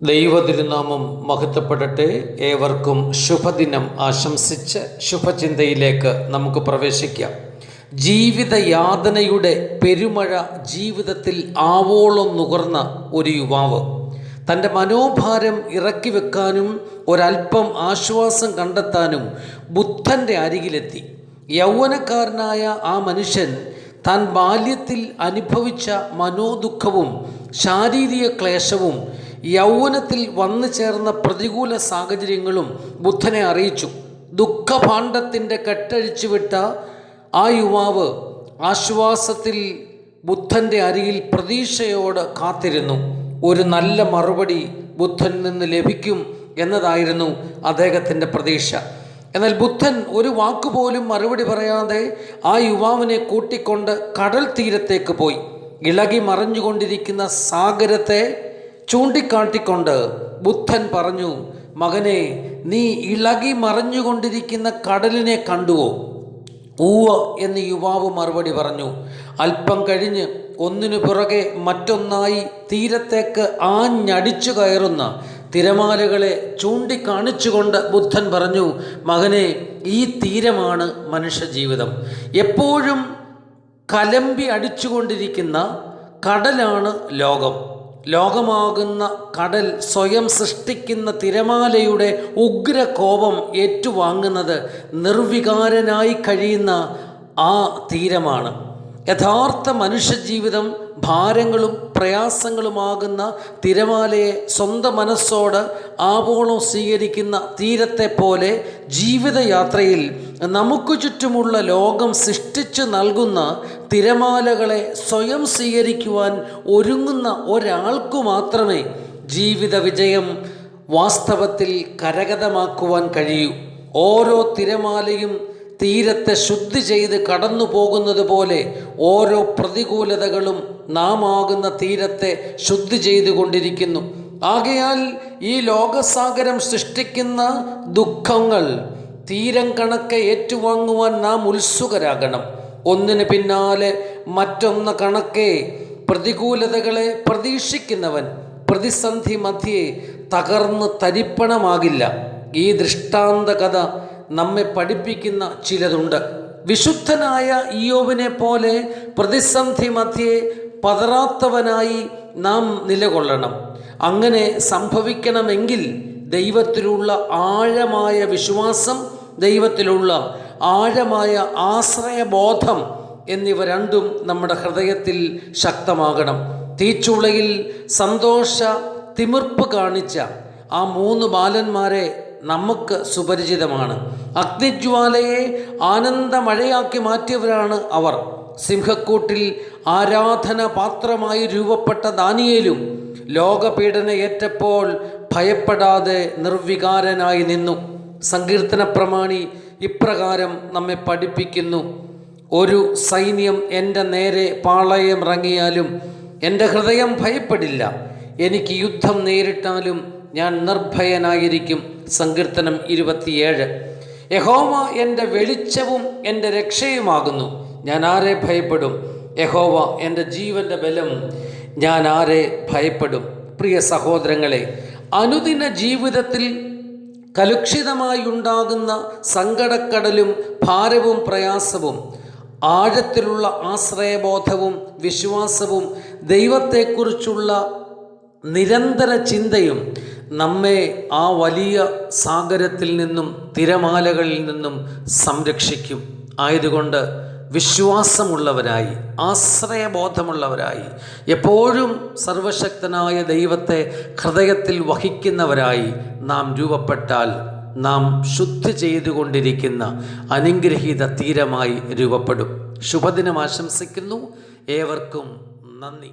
ദൈവതിരുനാമം മഹത്വപ്പെടട്ടെ. ഏവർക്കും ശുഭദിനം ആശംസിച്ച് ശുഭചിന്തയിലേക്ക് നമുക്ക് പ്രവേശിക്കാം. ജീവിതയാതനയുടെ പെരുമഴ ജീവിതത്തിൽ ആവോളം നുകർന്ന ഒരു യുവാവ് തൻ്റെ മനോഭാരം ഇറക്കി വെക്കാനും ഒരല്പം ആശ്വാസം കണ്ടെത്താനും ബുദ്ധൻ്റെ അരികിലെത്തി. യൗവനക്കാരനായ ആ മനുഷ്യൻ താൻ ബാല്യത്തിൽ അനുഭവിച്ച മനോദുഃഖവും ശാരീരിക ക്ലേശവും യൗവനത്തിൽ വന്നു ചേർന്ന പ്രതികൂല സാഹചര്യങ്ങളും ബുദ്ധനെ അറിയിച്ചു. ദുഃഖഭാണ്ഡത്തിൻ്റെ കെട്ടഴിച്ചു വിട്ട ആ യുവാവ് ആശ്വാസത്തിൽ ബുദ്ധൻ്റെ അരികിൽ പ്രതീക്ഷയോട് കാത്തിരുന്നു. ഒരു നല്ല മറുപടി ബുദ്ധനിൽ നിന്ന് ലഭിക്കും എന്നതായിരുന്നു അദ്ദേഹത്തിൻ്റെ പ്രതീക്ഷ. എന്നാൽ ബുദ്ധൻ ഒരു വാക്കുപോലും മറുപടി പറയാതെ ആ യുവാവിനെ കൂട്ടിക്കൊണ്ട് കടൽ തീരത്തേക്ക് പോയി. ഇളകി മറിഞ്ഞുകൊണ്ടിരിക്കുന്ന സാഗരത്തെ ചൂണ്ടിക്കാട്ടിക്കൊണ്ട് ബുദ്ധൻ പറഞ്ഞു, മകനെ, നീ ഇളകി മറിഞ്ഞുകൊണ്ടിരിക്കുന്ന കടലിനെ കണ്ടുവോ? ഊവ എന്ന് യുവാവ് മറുപടി പറഞ്ഞു. അല്പം കഴിഞ്ഞ് ഒന്നിനു പുറകെ മറ്റൊന്നായി തീരത്തേക്ക് ആഞ്ഞടിച്ചു കയറുന്ന തിരമാലകളെ ചൂണ്ടിക്കാണിച്ചുകൊണ്ട് ബുദ്ധൻ പറഞ്ഞു, മകനെ, ഈ തീരമാണ് മനുഷ്യജീവിതം. എപ്പോഴും കലമ്പി അടിച്ചുകൊണ്ടിരിക്കുന്ന കടലാണ് ലോകം. ലോകമാകുന്ന കടൽ സ്വയം സൃഷ്ടിക്കുന്ന തിരമാലയുടെ ഉഗ്രകോപം ഏറ്റുവാങ്ങുന്നത് നിർവികാരനായി കഴിയുന്ന ആ തീരമാണ്. യഥാർത്ഥ മനുഷ്യജീവിതം ഭാരങ്ങളും പ്രയാസങ്ങളുമാകുന്ന തിരമാലയെ സ്വന്തം മനസ്സോട് ആവോളം സ്വീകരിക്കുന്ന തീരത്തെ പോലെ ജീവിതയാത്രയിൽ നമുക്ക് ചുറ്റുമുള്ള ലോകം സൃഷ്ടിച്ചു നൽകുന്ന തിരമാലകളെ സ്വയം സ്വീകരിക്കുവാൻ ഒരുങ്ങുന്ന ഒരാൾക്കു മാത്രമേ ജീവിത വിജയം വാസ്തവത്തിൽ കരഗതമാക്കുവാൻ കഴിയൂ. ഓരോ തിരമാലയും തീരത്തെ ശുദ്ധി ചെയ്ത് കടന്നു പോകുന്നത് പോലെ ഓരോ പ്രതികൂലതകളും നാം ആകുന്ന തീരത്തെ ശുദ്ധി ചെയ്തുകൊണ്ടിരിക്കുന്നു. ആകയാൽ ഈ ലോകസാഗരം സൃഷ്ടിക്കുന്ന ദുഃഖങ്ങൾ തീരം കണക്കെ ഏറ്റുവാങ്ങുവാൻ നാം ഉത്സുകരാകണം. ഒന്നിന് പിന്നാലെ മറ്റൊന്ന് കണക്കെ പ്രതികൂലതകളെ പ്രതീക്ഷിക്കുന്നവൻ പ്രതിസന്ധി മധ്യേ തകർന്ന് തരിപ്പണമാകില്ല. ഈ ദൃഷ്ടാന്ത കഥ നമ്മെ പഠിപ്പിക്കുന്ന ചിലതുണ്ട്. വിശുദ്ധനായ ഇയ്യോബിനെ പോലെ പ്രതിസന്ധി മധ്യേ പതറാത്തവനായി നാം നിലകൊള്ളണം. അങ്ങനെ സംഭവിക്കണമെങ്കിൽ ദൈവത്തിലുള്ള ആഴമായ വിശ്വാസം, ദൈവത്തിലുള്ള ആഴമായ ആശ്രയബോധം എന്നിവ രണ്ടും നമ്മുടെ ഹൃദയത്തിൽ ശക്തമാകണം. തീച്ചുളയിൽ സന്തോഷ തിമിർപ്പ് കാണിച്ച ആ 3 ബാലന്മാരെ നമുക്ക് സുപരിചിതമാണ്. അഗ്നിജ്വാലയെ ആനന്ദമഴയാക്കി മാറ്റിയവരാണ് അവർ. സിംഹക്കൂട്ടിൽ ആരാധന പാത്രമായി രൂപപ്പെട്ട ദാനിയേലും ലോകപീഡന ഏറ്റപ്പോൾ ഭയപ്പെടാതെ നിർവികാരനായി നിന്നു. സങ്കീർത്തന പ്രമാണി ഇപ്രകാരം നമ്മെ പഠിപ്പിക്കുന്നു, ഒരു സൈന്യം എൻ്റെ നേരെ പാളയമിറങ്ങിയാലും എൻ്റെ ഹൃദയം ഭയപ്പെടില്ല. എനിക്ക് യുദ്ധം നേരിട്ടാലും ഞാൻ നിർഭയനായിരിക്കും. സങ്കീർത്തനം 27. യഹോവ എൻ്റെ വെളിച്ചവും എൻ്റെ രക്ഷയുമാകുന്നു, ഞാൻ ആരെ ഭയപ്പെടും? യഹോവ എൻ്റെ ജീവൻ്റെ ബലം, ഞാൻ ആരെ ഭയപ്പെടും? പ്രിയ സഹോദരങ്ങളെ, അനുദിന ജീവിതത്തിൽ കലുഷിതമായി ഉണ്ടാകുന്ന സങ്കടക്കടലും ഭാരവും പ്രയാസവും ആഴത്തിലുള്ള ആശ്രയബോധവും വിശ്വാസവും ദൈവത്തെക്കുറിച്ചുള്ള നിരന്തര ചിന്തയും നമ്മെ ആ വലിയ സാഗരത്തിൽ നിന്നും തിരമാലകളിൽ നിന്നും സംരക്ഷിക്കും. ആയതുകൊണ്ട് വിശ്വാസമുള്ളവരായി, ആശ്രയബോധമുള്ളവരായി, എപ്പോഴും സർവശക്തനായ ദൈവത്തെ ഹൃദയത്തിൽ വഹിക്കുന്നവരായി നാം രൂപപ്പെട്ടാൽ നാം ശുദ്ധി ചെയ്തുകൊണ്ടിരിക്കുന്ന അനുഗ്രഹീത തീരമായി രൂപപ്പെടും. ശുഭദിനം ആശംസിക്കുന്നു. ഏവർക്കും നന്ദി.